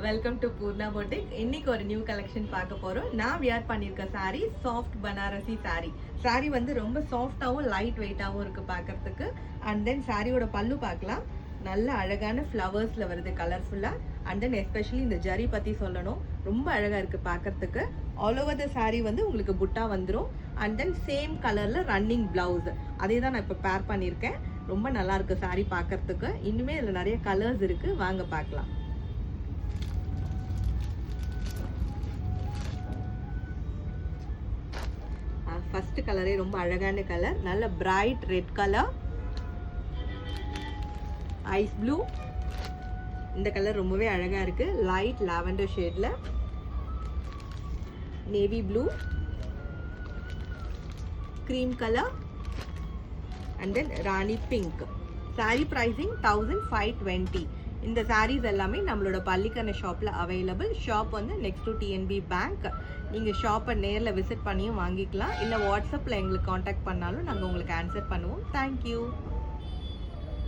Welcome to Poorna boutique. இன்னைக்கு ஒரு new collection பார்க்க போறோம். நான் வியர் பண்ணியிருக்க saree சாஃப்ட் பனாரசி saree வந்து ரொம்ப சாஃப்டாகவும் லைட் வெயிட்டாகவும் இருக்கு பார்க்கறதுக்கு. அண்ட் தென் சாரியோட பல்லு பார்க்கலாம். நல்ல அழகான ஃப்ளவர்ஸ்ல வருது கலர்ஃபுல்லா. அண்ட் தென் எஸ்பெஷலி இந்த ஜரி பத்தி சொல்லணும், ரொம்ப அழகா இருக்கு பார்க்கறதுக்கு. ஆல் ஓவர் த saree வந்து உங்களுக்கு புட்டா வந்துடும். அண்ட் தென் சேம் கலர்ல ரன்னிங் பிளவுஸ், அதே தான் நான் இப்போ பேர் பண்ணியிருக்கேன். ரொம்ப நல்லா இருக்கு saree பார்க்கறதுக்கு. இன்னுமே இதில் நிறைய கலர்ஸ் இருக்கு, வாங்க பார்க்கலாம். ஃபர்ஸ்ட் கலரே ரொம்ப அழகான கலர், நல்ல bright red colour, ice blue. இந்த கலர் ரொம்பவே அழகா இருக்கு. லைட் லாவெண்டர் ஷேட்ல, navy blue, cream colour and then rani pink. Sari pricing 1520. இந்த சாரீஸ் எல்லாமே நம்மளோட பள்ளிக்கரணை ஷாப்ல அவைலபிள். ஷாப் வந்து நெக்ஸ்ட் டு டிஎன்பி பேங்க். நீங்கள் ஷாப்பை நேரில் விசிட் பண்ணியும் வாங்கிக்கலாம், இல்லை வாட்ஸ்அப்பில் எங்களுக்கு காண்டாக்ட் பண்ணாலும் நாங்கள் உங்களுக்கு ஆன்சர் பண்ணுவோம். தேங்க்யூ.